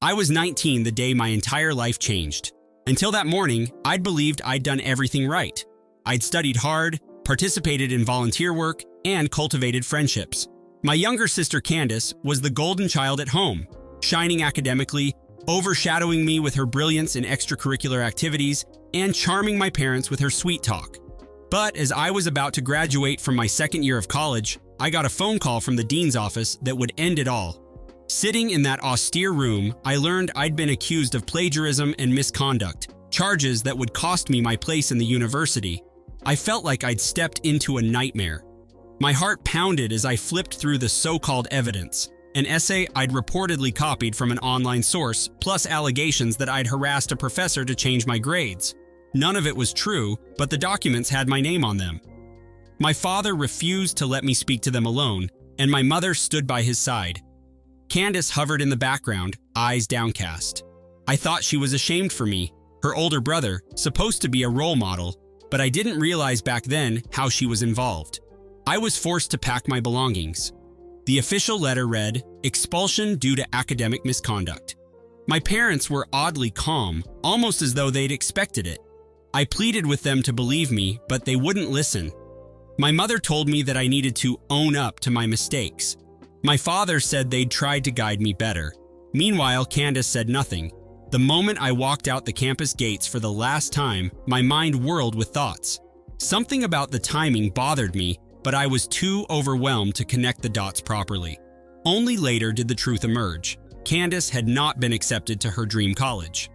I was 19 the day my entire life changed. Until that morning, I'd believed I'd done everything right. I'd studied hard, participated in volunteer work, and cultivated friendships. My younger sister Candace was the golden child at home, shining academically, overshadowing me with her brilliance in extracurricular activities, and charming my parents with her sweet talk. But as I was about to graduate from my second year of college, I got a phone call from the dean's office that would end it all. Sitting in that austere room, I learned I'd been accused of plagiarism and misconduct, charges that would cost me my place in the university. I felt like I'd stepped into a nightmare. My heart pounded as I flipped through the so-called evidence, an essay I'd reportedly copied from an online source, plus allegations that I'd harassed a professor to change my grades. None of it was true, but the documents had my name on them. My father refused to let me speak to them alone, and my mother stood by his side. Candace hovered in the background, eyes downcast. I thought she was ashamed for me, her older brother, supposed to be a role model, but I didn't realize back then how she was involved. I was forced to pack my belongings. The official letter read, "Expulsion due to academic misconduct." My parents were oddly calm, almost as though they'd expected it. I pleaded with them to believe me, but they wouldn't listen. My mother told me that I needed to own up to my mistakes. My father said they'd tried to guide me better. Meanwhile, Candace said nothing. The moment I walked out the campus gates for the last time, my mind whirled with thoughts. Something about the timing bothered me, but I was too overwhelmed to connect the dots properly. Only later did the truth emerge. Candace had not been accepted to her dream college.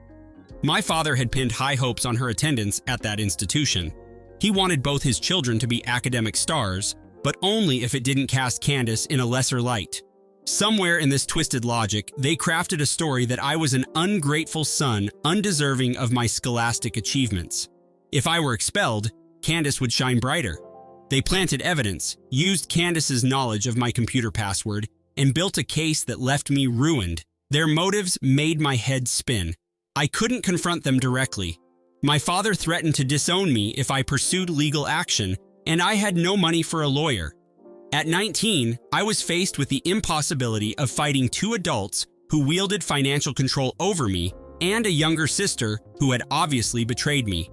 My father had pinned high hopes on her attendance at that institution. He wanted both his children to be academic stars, but only if it didn't cast Candace in a lesser light. Somewhere in this twisted logic, they crafted a story that I was an ungrateful son, undeserving of my scholastic achievements. If I were expelled, Candace would shine brighter. They planted evidence, used Candace's knowledge of my computer password, and built a case that left me ruined. Their motives made my head spin. I couldn't confront them directly. My father threatened to disown me if I pursued legal action, and I had no money for a lawyer. At 19, I was faced with the impossibility of fighting two adults who wielded financial control over me and a younger sister who had obviously betrayed me.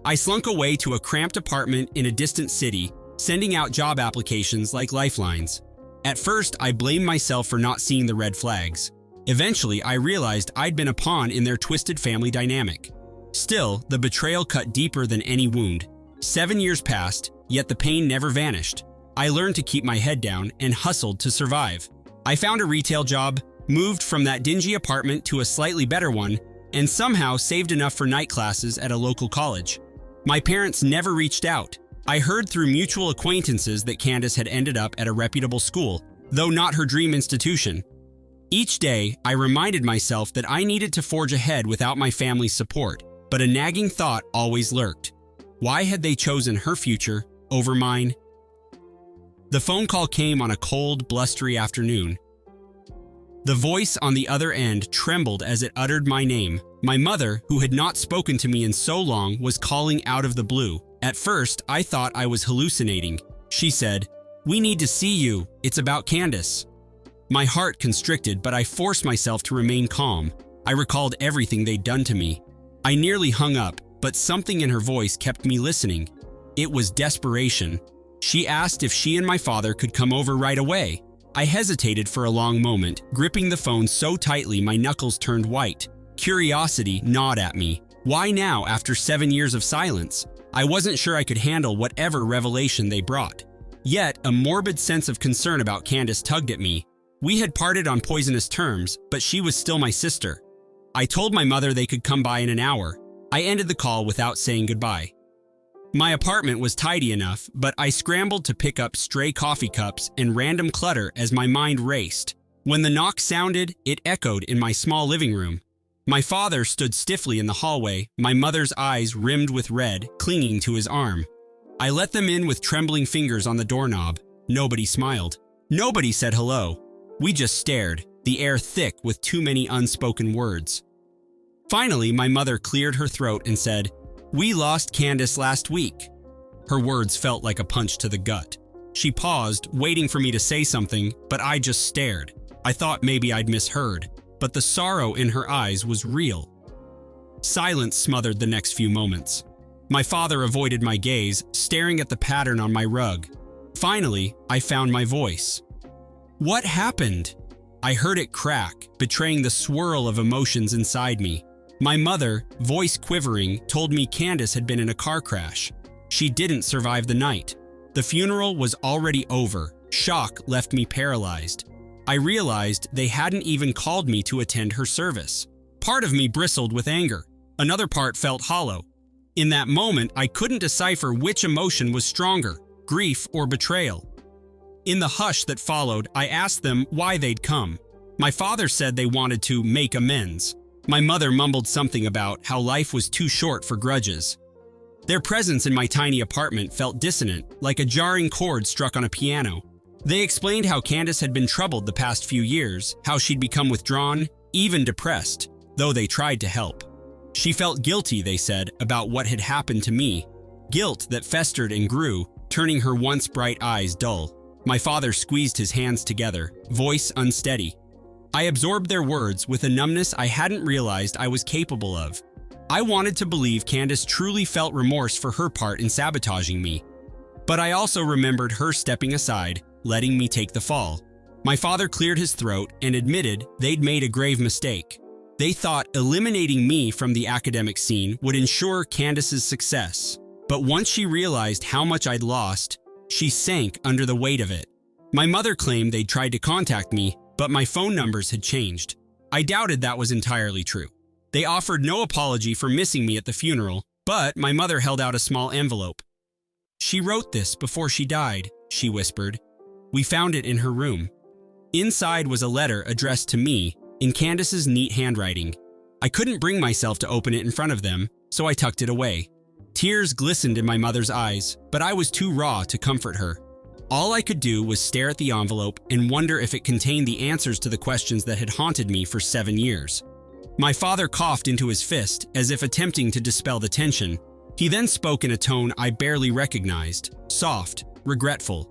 I slunk away to a cramped apartment in a distant city, sending out job applications like lifelines. At first, I blamed myself for not seeing the red flags. Eventually, I realized I'd been a pawn in their twisted family dynamic. Still, the betrayal cut deeper than any wound. 7 years passed, yet the pain never vanished. I learned to keep my head down and hustled to survive. I found a retail job, moved from that dingy apartment to a slightly better one, and somehow saved enough for night classes at a local college. My parents never reached out. I heard through mutual acquaintances that Candace had ended up at a reputable school, though not her dream institution. Each day, I reminded myself that I needed to forge ahead without my family's support, but a nagging thought always lurked. Why had they chosen her future over mine? The phone call came on a cold, blustery afternoon. The voice on the other end trembled as it uttered my name. My mother, who had not spoken to me in so long, was calling out of the blue. At first, I thought I was hallucinating. She said, "We need to see you. It's about Candace." My heart constricted, but I forced myself to remain calm. I recalled everything they'd done to me. I nearly hung up, but something in her voice kept me listening. It was desperation. She asked if she and my father could come over right away. I hesitated for a long moment, gripping the phone so tightly my knuckles turned white. Curiosity gnawed at me. Why now, after 7 years of silence? I wasn't sure I could handle whatever revelation they brought. Yet, a morbid sense of concern about Candace tugged at me. We had parted on poisonous terms, but she was still my sister. I told my mother they could come by in an hour. I ended the call without saying goodbye. My apartment was tidy enough, but I scrambled to pick up stray coffee cups and random clutter as my mind raced. When the knock sounded, it echoed in my small living room. My father stood stiffly in the hallway, my mother's eyes rimmed with red, clinging to his arm. I let them in with trembling fingers on the doorknob. Nobody smiled. Nobody said hello. We just stared, the air thick with too many unspoken words. Finally, my mother cleared her throat and said, "We lost Candace last week." Her words felt like a punch to the gut. She paused, waiting for me to say something, but I just stared. I thought maybe I'd misheard. but the sorrow in her eyes was real. Silence smothered the next few moments. My father avoided my gaze, staring at the pattern on my rug. Finally, I found my voice. "What happened?" I heard it crack, betraying the swirl of emotions inside me. My mother, voice quivering, told me Candace had been in a car crash. She didn't survive the night. The funeral was already over. Shock left me paralyzed. I realized they hadn't even called me to attend her service. Part of me bristled with anger. Another part felt hollow. In that moment, I couldn't decipher which emotion was stronger, grief or betrayal. In the hush that followed, I asked them why they'd come. My father said they wanted to make amends. My mother mumbled something about how life was too short for grudges. Their presence in my tiny apartment felt dissonant, like a jarring chord struck on a piano. They explained how Candace had been troubled the past few years, how she'd become withdrawn, even depressed, though they tried to help. She felt guilty, they said, about what had happened to me. Guilt that festered and grew, turning her once bright eyes dull. My father squeezed his hands together, voice unsteady. I absorbed their words with a numbness I hadn't realized I was capable of. I wanted to believe Candace truly felt remorse for her part in sabotaging me. But I also remembered her stepping aside, letting me take the fall. My father cleared his throat and admitted they'd made a grave mistake. They thought eliminating me from the academic scene would ensure Candace's success. But once she realized how much I'd lost, she sank under the weight of it. My mother claimed they'd tried to contact me, but my phone numbers had changed. I doubted that was entirely true. They offered no apology for missing me at the funeral, but my mother held out a small envelope. "She wrote this before she died," she whispered. "We found it in her room." Inside was a letter addressed to me in Candace's neat handwriting. I couldn't bring myself to open it in front of them, so I tucked it away. Tears glistened in my mother's eyes, but I was too raw to comfort her. All I could do was stare at the envelope and wonder if it contained the answers to the questions that had haunted me for 7 years. My father coughed into his fist, as if attempting to dispel the tension. He then spoke in a tone I barely recognized, soft, regretful.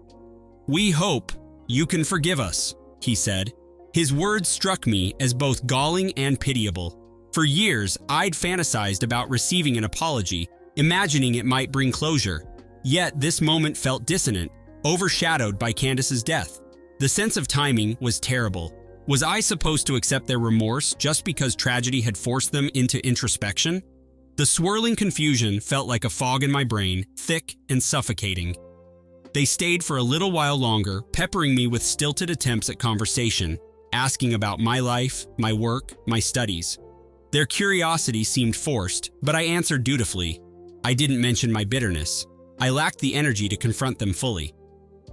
"We hope you can forgive us," he said. His words struck me as both galling and pitiable. For years, I'd fantasized about receiving an apology, imagining it might bring closure. Yet this moment felt dissonant, overshadowed by Candace's death. The sense of timing was terrible. Was I supposed to accept their remorse just because tragedy had forced them into introspection? The swirling confusion felt like a fog in my brain, thick and suffocating. They stayed for a little while longer, peppering me with stilted attempts at conversation, asking about my life, my work, my studies. Their curiosity seemed forced, but I answered dutifully. I didn't mention my bitterness. I lacked the energy to confront them fully.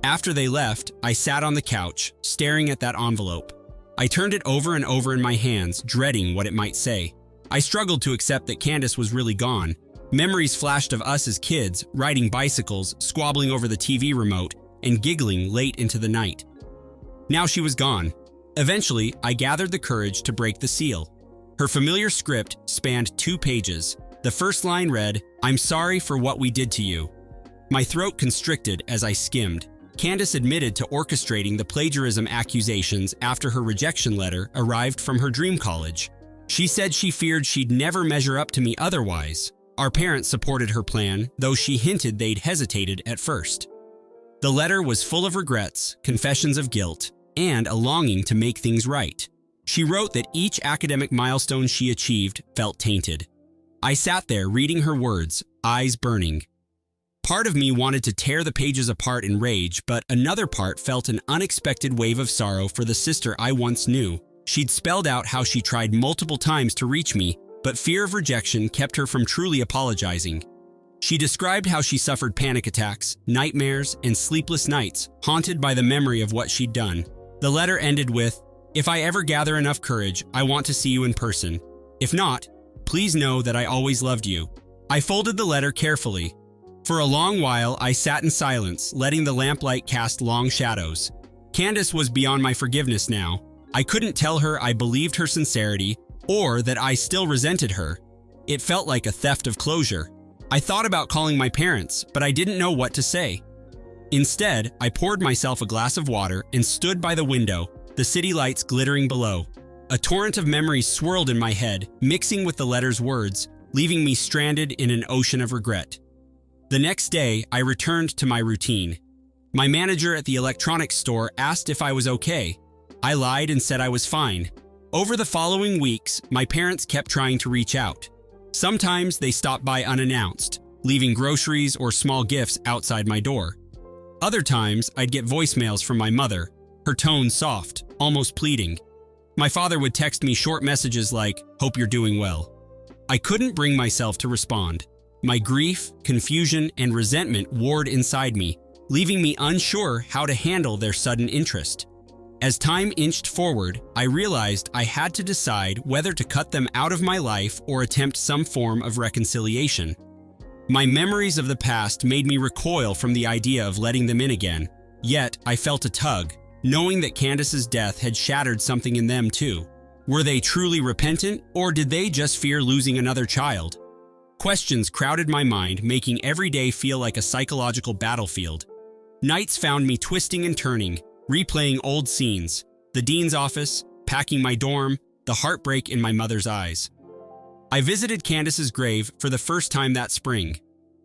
After they left, I sat on the couch, staring at that envelope. I turned it over and over in my hands, dreading what it might say. I struggled to accept that Candace was really gone. Memories flashed of us as kids, riding bicycles, squabbling over the TV remote, and giggling late into the night. Now she was gone. Eventually, I gathered the courage to break the seal. Her familiar script spanned 2 pages. The first line read, "I'm sorry for what we did to you." My throat constricted as I skimmed. Candace admitted to orchestrating the plagiarism accusations after her rejection letter arrived from her dream college. She said she feared she'd never measure up to me otherwise. Our parents supported her plan, though she hinted they'd hesitated at first. The letter was full of regrets, confessions of guilt, and a longing to make things right. She wrote that each academic milestone she achieved felt tainted. I sat there reading her words, eyes burning. Part of me wanted to tear the pages apart in rage, but another part felt an unexpected wave of sorrow for the sister I once knew. She'd spelled out how she tried multiple times to reach me, but fear of rejection kept her from truly apologizing. She described how she suffered panic attacks, nightmares, and sleepless nights, haunted by the memory of what she'd done. The letter ended with, "If I ever gather enough courage, I want to see you in person. If not, please know that I always loved you." I folded the letter carefully. For a long while, I sat in silence, letting the lamplight cast long shadows. Candace was beyond my forgiveness now. I couldn't tell her I believed her sincerity, or that I still resented her. It felt like a theft of closure. I thought about calling my parents, but I didn't know what to say. Instead, I poured myself a glass of water and stood by the window, the city lights glittering below. A torrent of memories swirled in my head, mixing with the letter's words, leaving me stranded in an ocean of regret. The next day, I returned to my routine. My manager at the electronics store asked if I was okay. I lied and said I was fine. Over the following weeks, my parents kept trying to reach out. Sometimes they stopped by unannounced, leaving groceries or small gifts outside my door. Other times, I'd get voicemails from my mother, her tone soft, almost pleading. My father would text me short messages like, "Hope you're doing well." I couldn't bring myself to respond. My grief, confusion, and resentment warred inside me, leaving me unsure how to handle their sudden interest. As time inched forward, I realized I had to decide whether to cut them out of my life or attempt some form of reconciliation. My memories of the past made me recoil from the idea of letting them in again, yet I felt a tug, knowing that Candace's death had shattered something in them too. Were they truly repentant, or did they just fear losing another child? Questions crowded my mind, making every day feel like a psychological battlefield. Nights found me twisting and turning, replaying old scenes, the dean's office, packing my dorm, the heartbreak in my mother's eyes. I visited Candace's grave for the first time that spring.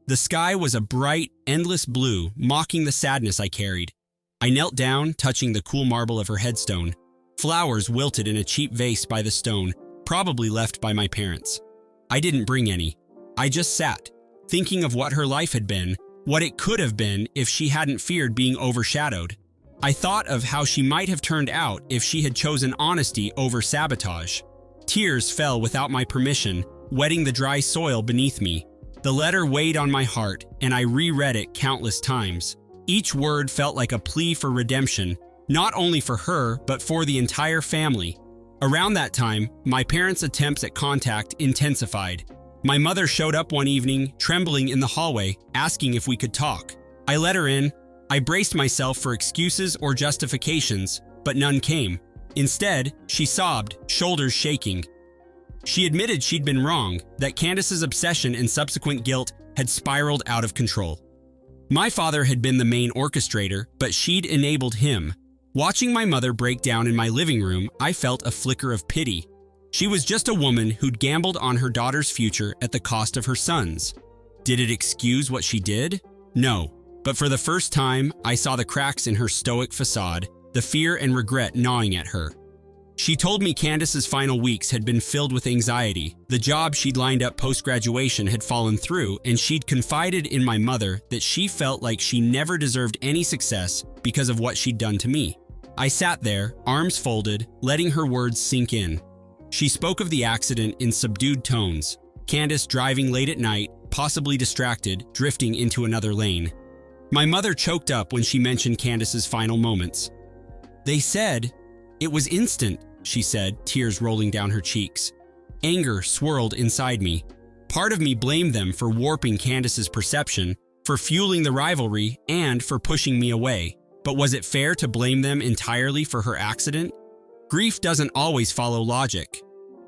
The sky was a bright, endless blue, mocking the sadness I carried. I knelt down, touching the cool marble of her headstone. Flowers wilted in a cheap vase by the stone, probably left by my parents. I didn't bring any. I just sat, thinking of what her life had been, what it could have been if she hadn't feared being overshadowed. I thought of how she might have turned out if she had chosen honesty over sabotage. Tears fell without my permission, wetting the dry soil beneath me. The letter weighed on my heart, and I reread it countless times. Each word felt like a plea for redemption, not only for her, but for the entire family. Around that time, my parents' attempts at contact intensified. My mother showed up one evening, trembling in the hallway, asking if we could talk. I let her in. I braced myself for excuses or justifications, but none came. Instead, she sobbed, shoulders shaking. She admitted she'd been wrong, that Candace's obsession and subsequent guilt had spiraled out of control. My father had been the main orchestrator, but she'd enabled him. Watching my mother break down in my living room, I felt a flicker of pity. She was just a woman who'd gambled on her daughter's future at the cost of her son's. Did it excuse what she did? No. But for the first time, I saw the cracks in her stoic facade, the fear and regret gnawing at her. She told me Candace's final weeks had been filled with anxiety. The job she'd lined up post-graduation had fallen through, and she'd confided in my mother that she felt like she never deserved any success because of what she'd done to me. I sat there, arms folded, letting her words sink in. She spoke of the accident in subdued tones, Candace driving late at night, possibly distracted, drifting into another lane. My mother choked up when she mentioned Candace's final moments. "They said it was instant," she said, tears rolling down her cheeks. Anger swirled inside me. Part of me blamed them for warping Candace's perception, for fueling the rivalry, and for pushing me away. But was it fair to blame them entirely for her accident? Grief doesn't always follow logic.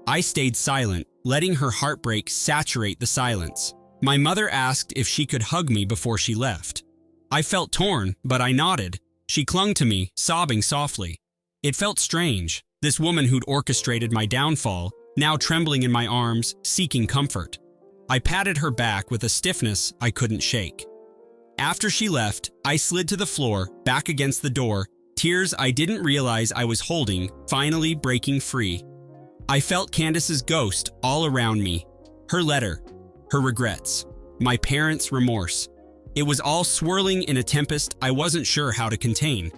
I stayed silent, letting her heartbreak saturate the silence. My mother asked if she could hug me before she left. I felt torn, but I nodded. She clung to me, sobbing softly. It felt strange, this woman who'd orchestrated my downfall, now trembling in my arms, seeking comfort. I patted her back with a stiffness I couldn't shake. After she left, I slid to the floor, back against the door, tears I didn't realize I was holding, finally breaking free. I felt Candace's ghost all around me. Her letter, her regrets, my parents' remorse. It was all swirling in a tempest I wasn't sure how to contain.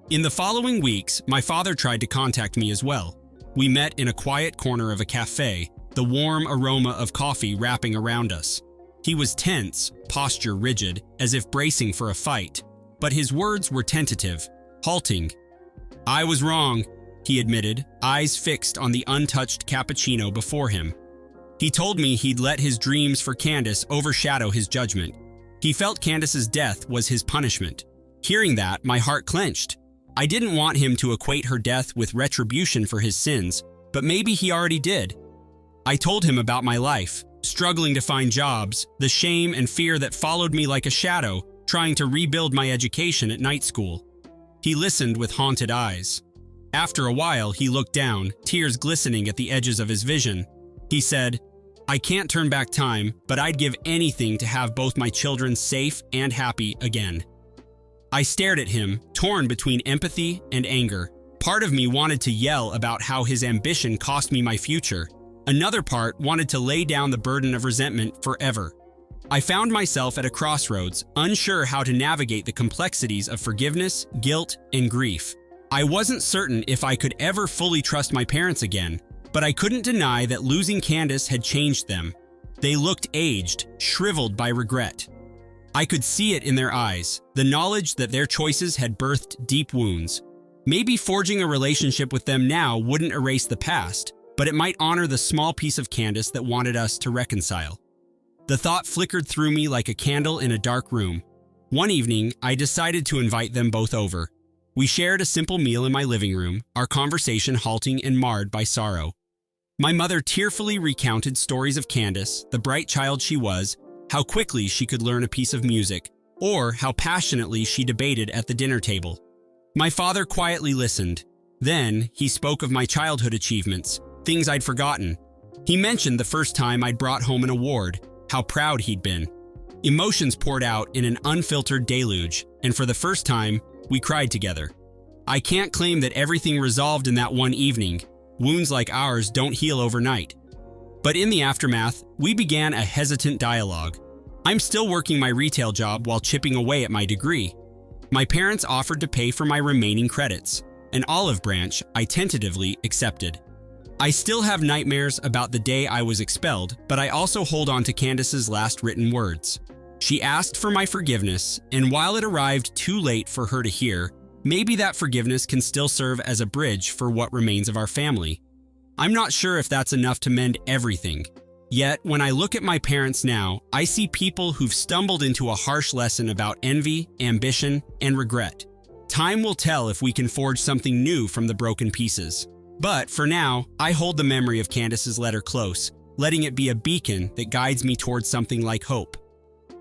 In the following weeks, my father tried to contact me as well. We met in a quiet corner of a cafe, the warm aroma of coffee wrapping around us. He was tense, posture rigid, as if bracing for a fight. But his words were tentative, halting. "I was wrong," he admitted, eyes fixed on the untouched cappuccino before him. He told me he'd let his dreams for Candace overshadow his judgment. He felt Candace's death was his punishment. Hearing that, my heart clenched. I didn't want him to equate her death with retribution for his sins, but maybe he already did. I told him about my life, struggling to find jobs, the shame and fear that followed me like a shadow, trying to rebuild my education at night school. He listened with haunted eyes. After a while, he looked down, tears glistening at the edges of his vision. He said, "I can't turn back time, but I'd give anything to have both my children safe and happy again." I stared at him, torn between empathy and anger. Part of me wanted to yell about how his ambition cost me my future. Another part wanted to lay down the burden of resentment forever. I found myself at a crossroads, unsure how to navigate the complexities of forgiveness, guilt, and grief. I wasn't certain if I could ever fully trust my parents again, but I couldn't deny that losing Candace had changed them. They looked aged, shriveled by regret. I could see it in their eyes, the knowledge that their choices had birthed deep wounds. Maybe forging a relationship with them now wouldn't erase the past, but it might honor the small piece of Candace that wanted us to reconcile. The thought flickered through me like a candle in a dark room. One evening, I decided to invite them both over. We shared a simple meal in my living room, our conversation halting and marred by sorrow. My mother tearfully recounted stories of Candace, the bright child she was, how quickly she could learn a piece of music, or how passionately she debated at the dinner table. My father quietly listened. Then, he spoke of my childhood achievements, things I'd forgotten. He mentioned the first time I'd brought home an award, how proud he'd been. Emotions poured out in an unfiltered deluge, and for the first time, we cried together. I can't claim that everything resolved in that one evening. Wounds like ours don't heal overnight. But in the aftermath, we began a hesitant dialogue. I'm still working my retail job while chipping away at my degree. My parents offered to pay for my remaining credits, an olive branch I tentatively accepted. I still have nightmares about the day I was expelled, but I also hold on to Candace's last written words. She asked for my forgiveness, and while it arrived too late for her to hear, maybe that forgiveness can still serve as a bridge for what remains of our family. I'm not sure if that's enough to mend everything. Yet, when I look at my parents now, I see people who've stumbled into a harsh lesson about envy, ambition, and regret. Time will tell if we can forge something new from the broken pieces. But for now, I hold the memory of Candace's letter close, letting it be a beacon that guides me towards something like hope.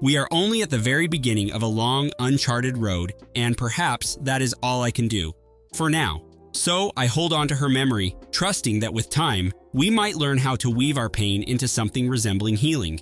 We are only at the very beginning of a long, uncharted road, and perhaps that is all I can do, for now. So I hold on to her memory, trusting that with time, we might learn how to weave our pain into something resembling healing.